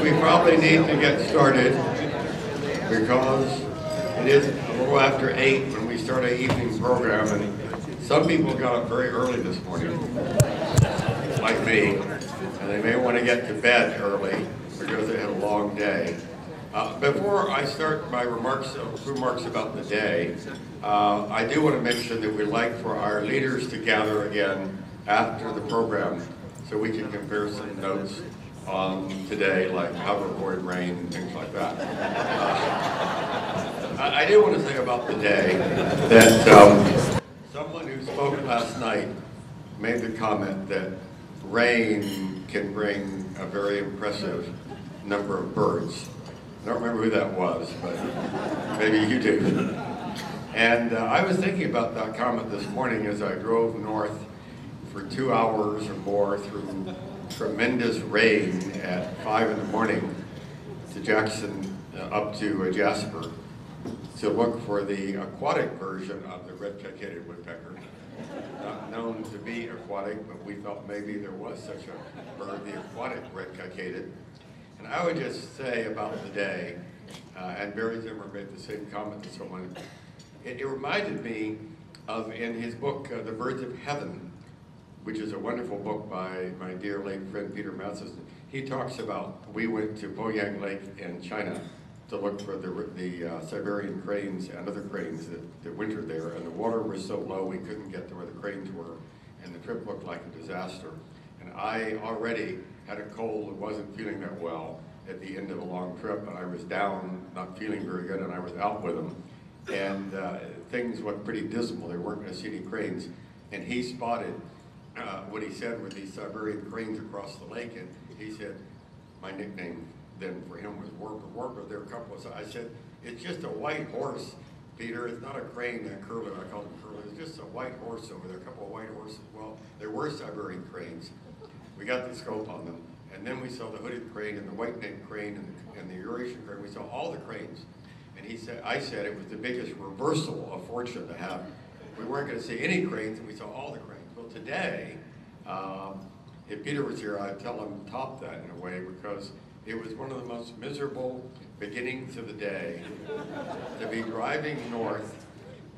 we probably need to get started because it is a little after 8 when we start our evening program, and some people got up very early this morning, like me, and they may want to get to bed early because they had a long day. Before I start my remarks about the day, I do want to mention that we'd like for our leaders to gather again after the program so we can compare some notes on today, like how to avoid rain and things like that. I do want to say about the day that someone who spoke last night made the comment that rain can bring a very impressive number of birds. I don't remember who that was, but maybe you do. And I was thinking about that comment this morning as I drove north for 2 hours or more through tremendous rain at 5 in the morning to Jackson, up to Jasper, to look for the aquatic version of the red-cockaded woodpecker. Not known to be aquatic, but we thought maybe there was such a bird, the aquatic red-cockaded. And I would just say about the day, and Barry Zimmer made the same comment to someone, it reminded me of, in his book, The Birds of Heaven, which is a wonderful book by my dear late friend Peter Matheson. He talks about, we went to Poyang Lake in China to look for the Siberian cranes and other cranes that wintered there, and the water was so low we couldn't get to where the cranes were, and the trip looked like a disaster. And I already had a cold and wasn't feeling that well at the end of a long trip, and I was down, not feeling very good, and I was out with him. And things looked pretty dismal. They weren't going to see any cranes. And he spotted what he said were these Siberian cranes across the lake, and he said, my nickname then for him was Warper. Warper, there were a couple of, I said, it's just a white horse, Peter. It's not a crane, that curlew, I called him curlew. It's just a white horse over there, a couple of white horses. Well, there were Siberian cranes. We got the scope on them, and then we saw the hooded crane and the white-necked crane and the Eurasian crane. We saw all the cranes. And he said, I said it was the biggest reversal of fortune to have. We weren't going to see any cranes, and we saw all the cranes. Well, today, if Peter was here, I'd tell him top that in a way, because it was one of the most miserable beginnings of the day to be driving north,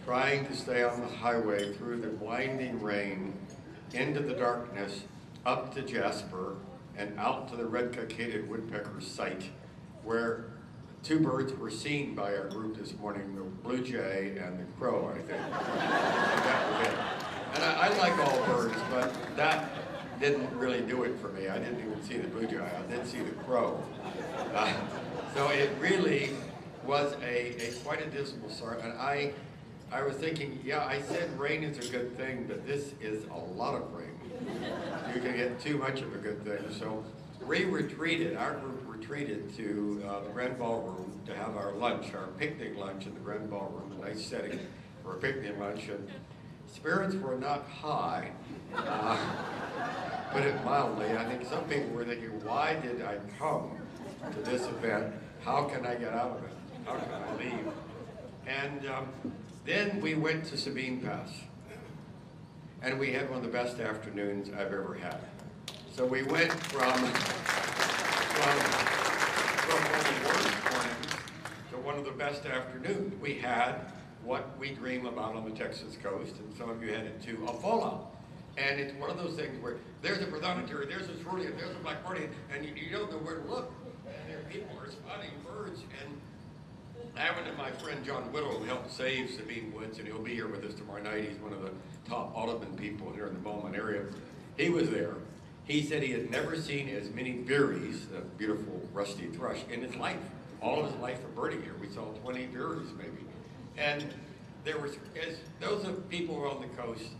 trying to stay on the highway through the blinding rain, into the darkness, up to Jasper, and out to the red-cockaded woodpecker site, where 2 birds were seen by our group this morning, the blue jay and the crow, I think. And that was it. And I like all birds, but that didn't really do it for me. I didn't even see the blue jay. I did see the crow. So it really was quite a dismal start. And I was thinking, yeah, I said rain is a good thing, but this is a lot of rain. You can get too much of a good thing. So we retreated, our group retreated to the Grand Ballroom to have our lunch, our picnic lunch in the Grand Ballroom, a nice setting for a picnic lunch. And spirits were not high, put it mildly. I think some people were thinking, why did I come to this event? How can I get out of it? How can I leave? And then we went to Sabine Pass, and we had one of the best afternoons I've ever had. So we went from one of the worst mornings to one of the best afternoons. We had what we dream about on the Texas coast, and some of you headed to a fallout. And it's one of those things where there's a prothonotary, there's a Cerulean, there's a black party, and you don't know where to look. And there people are spotting birds. And I happened to my friend John Whittle, who helped save Sabine Woods, and he'll be here with us tomorrow night. He's one of the top Audubon people here in the Beaumont area. He was there. He said he had never seen as many veeries, a beautiful rusty thrush, in his life. All of his life for birding here. We saw 20 veeries maybe. And there was, as those of people who were on the coast,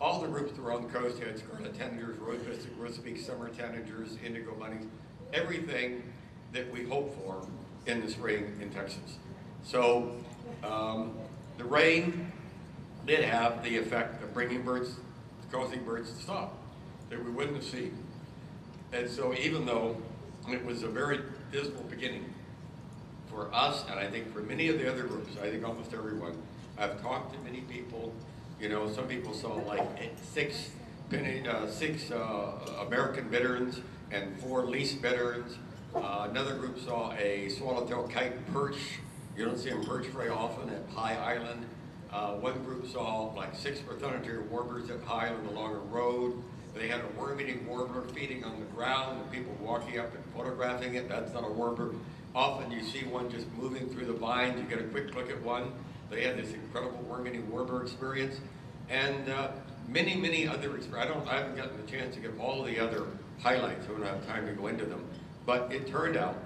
all the groups that were on the coast had scarlet tanagers, rose-breasted grosbeak, summer tanagers, indigo bunnies, everything that we hope for in the spring in Texas. So the rain did have the effect of bringing birds, causing birds to stop that we wouldn't have seen. And so even though it was a very dismal beginning for us, and I think for many of the other groups, I think almost everyone, I've talked to many people, you know, some people saw like six American veterans and 4 leased veterans, Another group saw a swallowtail kite perch. You don't see them perch very often at High Island. One group saw like 6 Prothonotaria warblers at High Island along a road. They had a worm-eating warbler feeding on the ground, and people walking up and photographing it. That's not a warbler. Often you see one just moving through the vines. You get a quick look at one. They had this incredible worm-eating warbler experience, and many, many other experiences. I haven't gotten the chance to get all the other highlights. I don't have time to go into them. But it turned out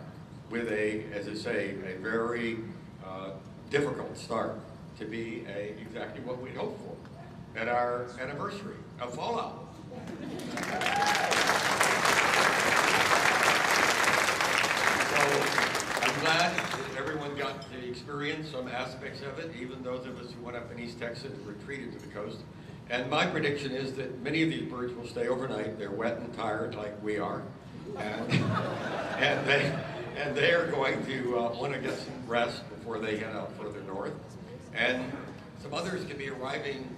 with as I say, a very difficult start to be exactly what we'd hoped for at our anniversary of Fallout. So I'm glad that everyone got to experience some aspects of it, even those of us who went up in East Texas retreated to the coast. And my prediction is that many of these birds will stay overnight. They're wet and tired like we are. And they are going to want to get some rest before they head out further north. And some others can be arriving,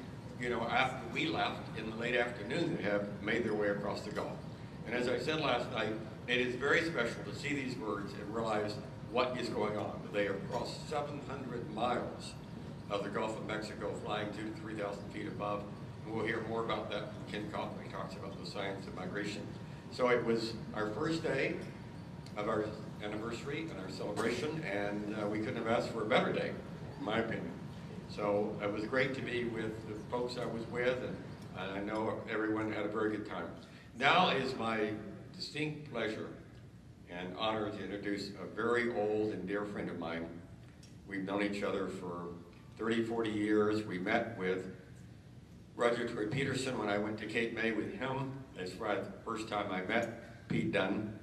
after we left in the late afternoon that have made their way across the Gulf. And as I said last night, it is very special to see these birds and realize what is going on. They have crossed 700 miles of the Gulf of Mexico, flying 2,000 to 3,000 feet above. And we'll hear more about that from Ken Coughlin. He talks about the science of migration. So it was our first day of our anniversary and our celebration, and we couldn't have asked for a better day, in my opinion. So it was great to be with the folks I was with, and I know everyone had a very good time. Now is my distinct pleasure and honor to introduce a very old and dear friend of mine. We've known each other for 30, 40 years. We met with Roger Troy Peterson when I went to Cape May with him. That's right, the first time I met Pete Dunn.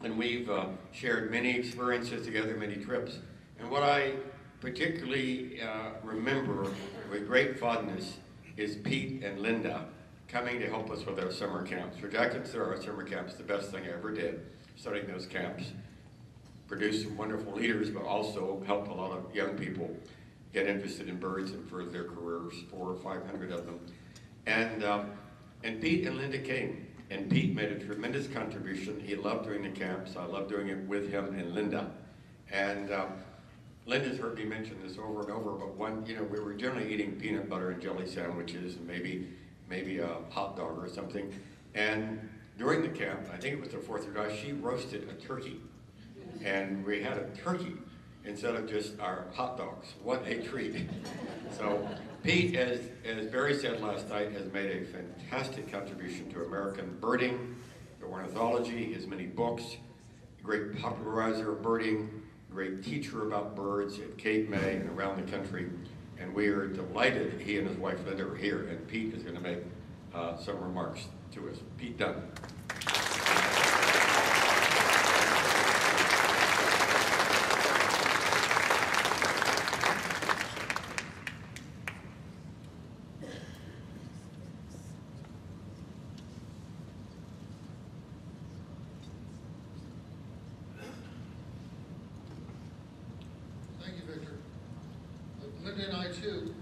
And we've shared many experiences together, many trips. And what I particularly remember with great fondness is Pete and Linda coming to help us with our summer camps, which I consider our summer camps the best thing I ever did, starting those camps. Produced some wonderful leaders, but also helped a lot of young people get interested in birds and further their careers, 400 or 500 of them. And Pete and Linda came, and Pete made a tremendous contribution. He loved doing the camps. I loved doing it with him and Linda. And Linda's heard me mention this over and over, but we were generally eating peanut butter and jelly sandwiches and maybe a hot dog or something. And during the camp, I think it was the 4th of July, she roasted a turkey. And we had a turkey instead of just our hot dogs. What a treat. So Pete, as Barry said last night, has made a fantastic contribution to American birding, to ornithology, his many books, a great popularizer of birding, great teacher about birds at Cape May and around the country. And we are delighted he and his wife Linda are here, and Pete is going to make some remarks to us. Pete Dunn. Thank you, Victor. Linda and I, too,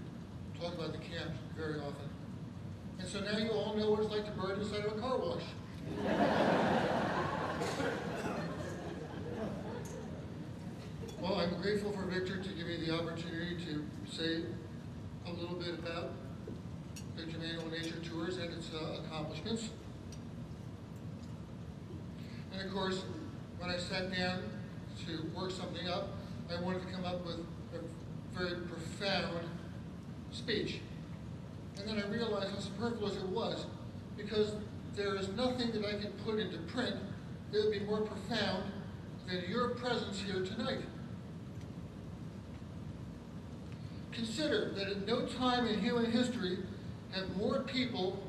talk about the camps very often. And so now you all know what it's like to bird inside of a car wash. Well, I'm grateful for Victor to give me the opportunity to say a little bit about Victor Manuel Nature Tours and its accomplishments. And of course, when I sat down to work something up, I wanted to come up with a very profound speech. And then I realized how superfluous it was, because there is nothing that I could put into print that would be more profound than your presence here tonight. Consider that at no time in human history have more people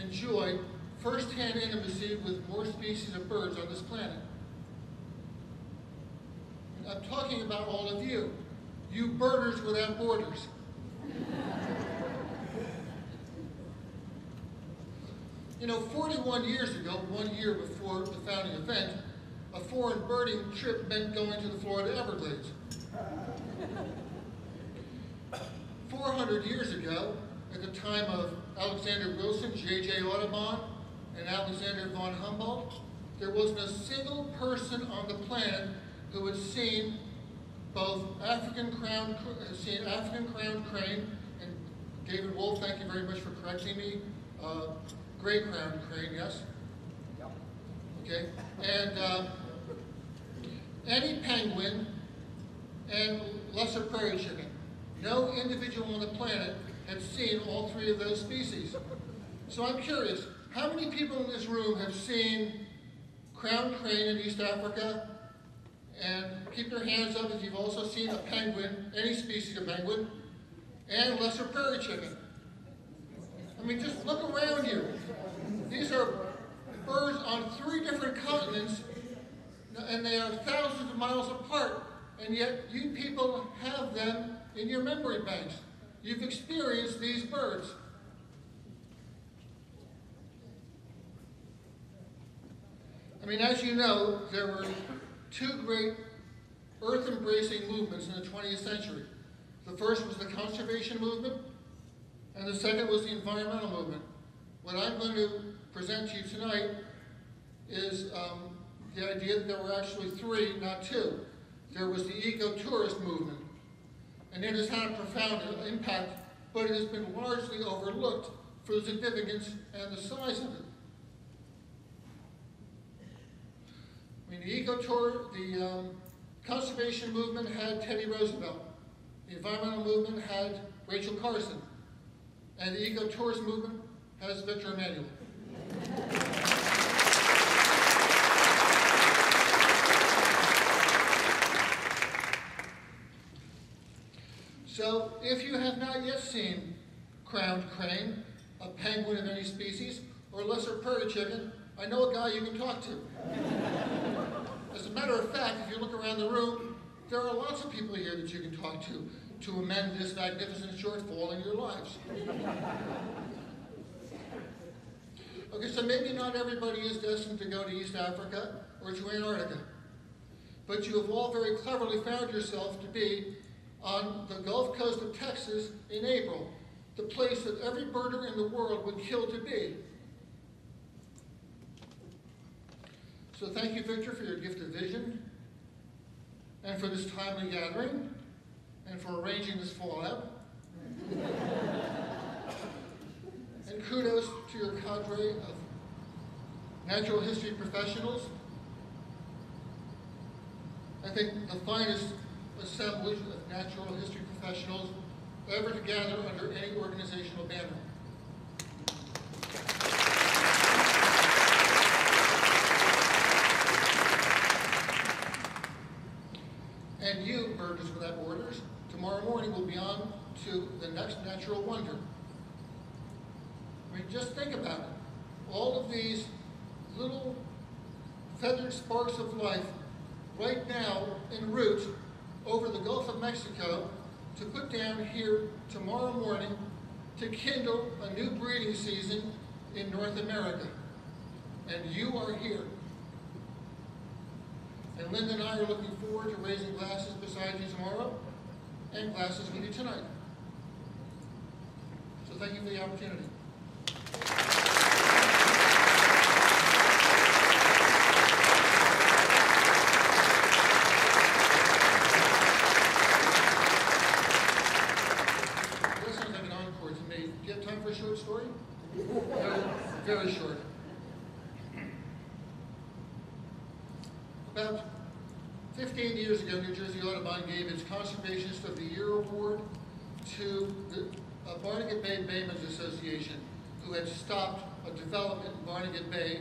enjoyed first-hand intimacy with more species of birds on this planet. And I'm talking about all of you birders without borders. You know, 41 years ago, 1 year before the founding event, a foreign birding trip meant going to the Florida Everglades. 400 years ago, at the time of Alexander Wilson, J.J. Audubon, and Alexander von Humboldt, there wasn't a single person on the planet who had seen both African crowned crane, and David Wolf, thank you very much for correcting me, gray crowned crane, yes? Okay, and any penguin and lesser prairie chicken. No individual on the planet had seen all three of those species. So I'm curious, how many people in this room have seen crowned crane in East Africa? And keep your hands up if you've also seen a penguin, any species of penguin, and lesser prairie chicken. I mean, just look around you. These are birds on 3 different continents, and they are thousands of miles apart, and yet you people have them in your memory banks. You've experienced these birds. I mean, as you know, there were 2 great earth-embracing movements in the 20th century. The first was the conservation movement, and the second was the environmental movement. What I'm going to present to you tonight is the idea that there were actually 3, not 2. There was the eco-tourist movement, and it has had a profound impact, but it has been largely overlooked for the significance and the size of it. I mean, the conservation movement had Teddy Roosevelt. The environmental movement had Rachel Carson. And the eco-tourist movement has Victor Emmanuel. So, if you have not yet seen crowned crane, a penguin of any species, or lesser prairie chicken, I know a guy you can talk to. As a matter of fact, if you look around the room, there are lots of people here that you can talk to amend this magnificent shortfall in your lives. Okay, so maybe not everybody is destined to go to East Africa or to Antarctica, but you have all very cleverly found yourself to be on the Gulf Coast of Texas in April, the place that every birder in the world would kill to be. So thank you, Victor, for your gift of vision, and for this timely gathering, and for arranging this fallout. And kudos to your cadre of natural history professionals. I think the finest assemblage of natural history professionals ever to gather under any organizational banner. And you, Birders Without Borders, tomorrow morning will be on to the next natural wonder. I mean, just think about it. All of these little feathered sparks of life right now en route over the Gulf of Mexico to put down here tomorrow morning to kindle a new breeding season in North America. And you are here. And Linda and I are looking forward to raising glasses beside you tomorrow and glasses with you tonight. So thank you for the opportunity. That sounds like an encore to me. Do you have time for a short story? Very short. About 15 years ago, New Jersey Audubon gave its Conservationist of the Year award to the Barnegat Bay Baymen's Association, who had stopped a development in Barnegat Bay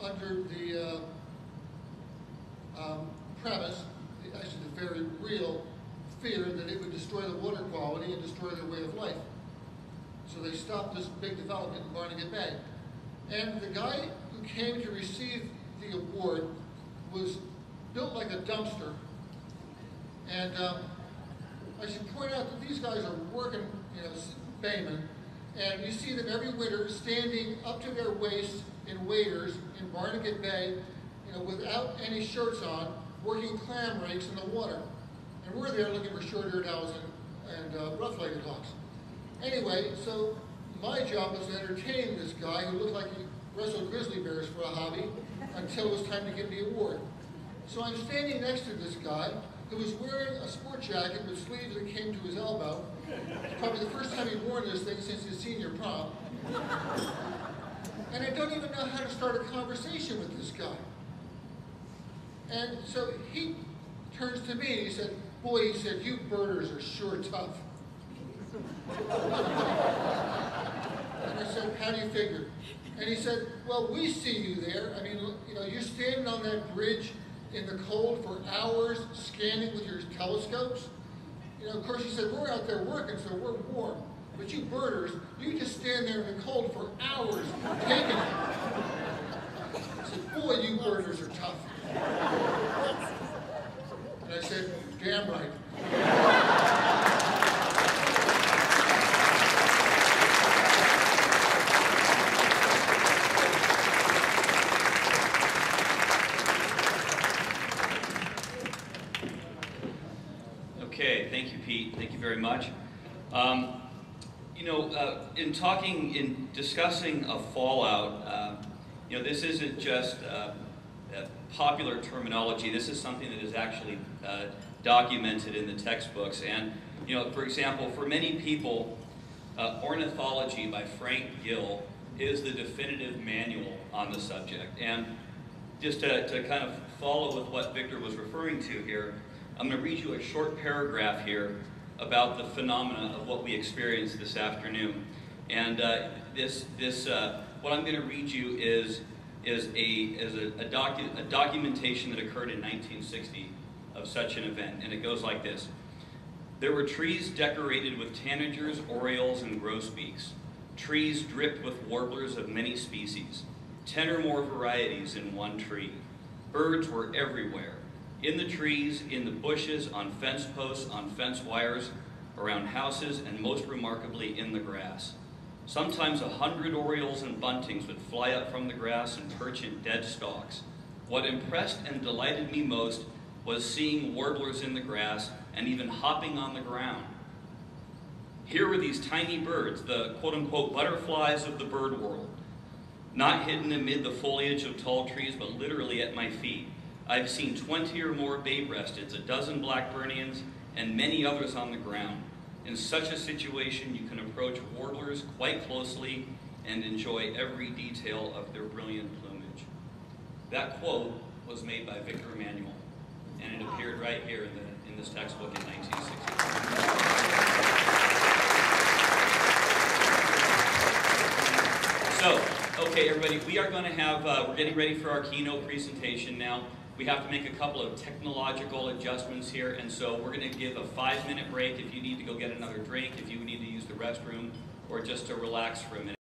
under the premise, actually the very real fear that it would destroy the water quality and destroy their way of life. So they stopped this big development in Barnegat Bay. And the guy who came to receive the award was built like a dumpster. And I should point out that these guys are working, baymen, and you see them every winter standing up to their waists in waders in Barnegat Bay, without any shirts on, working clam rakes in the water. And we're there looking for short-eared owls and rough-legged hawks. Anyway, so my job was to entertain this guy who looked like he wrestled grizzly bears for a hobby until it was time to give the award. So I'm standing next to this guy who was wearing a sport jacket with sleeves that came to his elbow. It's probably the first time he'd worn this thing since his senior prom. And I don't even know how to start a conversation with this guy. And so he turns to me and he said, "Boy," he said, "you birders are sure tough." And I said, "How do you figure?" And he said, "Well, we see you there. I mean, you know, you're standing on that bridge in the cold for hours, scanning with your telescopes. You know, of course," he said, "we're out there working, so we're warm. But you birders, you just stand there in the cold for hours, taking it." I said, "Boy, you birders are tough." And I said, "Damn right." Okay, thank you, Pete. Thank you very much. In discussing a fallout, this isn't just popular terminology. This is something that is actually documented in the textbooks. And, for example, for many people, Ornithology by Frank Gill is the definitive manual on the subject. And just to kind of follow with what Victor was referring to here, I'm going to read you a short paragraph here about the phenomena of what we experienced this afternoon. And what I'm going to read you is a documentation that occurred in 1960 of such an event, and it goes like this. There were trees decorated with tanagers, orioles, and grosbeaks. Trees dripped with warblers of many species, 10 or more varieties in one tree. Birds were everywhere. In the trees, in the bushes, on fence posts, on fence wires, around houses, and most remarkably, in the grass. Sometimes 100 orioles and buntings would fly up from the grass and perch in dead stalks. What impressed and delighted me most was seeing warblers in the grass and even hopping on the ground. Here were these tiny birds, the quote-unquote butterflies of the bird world, not hidden amid the foliage of tall trees, but literally at my feet. I've seen 20 or more bay-breasteds, a dozen Blackburnians, and many others on the ground. In such a situation, you can approach warblers quite closely and enjoy every detail of their brilliant plumage. That quote was made by Victor Emanuel, and it appeared right here in this textbook in 1960. So, okay, everybody, we are going to have, we're getting ready for our keynote presentation now. We have to make a couple of technological adjustments here, and so we're going to give a 5-minute break if you need to go get another drink, if you need to use the restroom, or just to relax for a minute.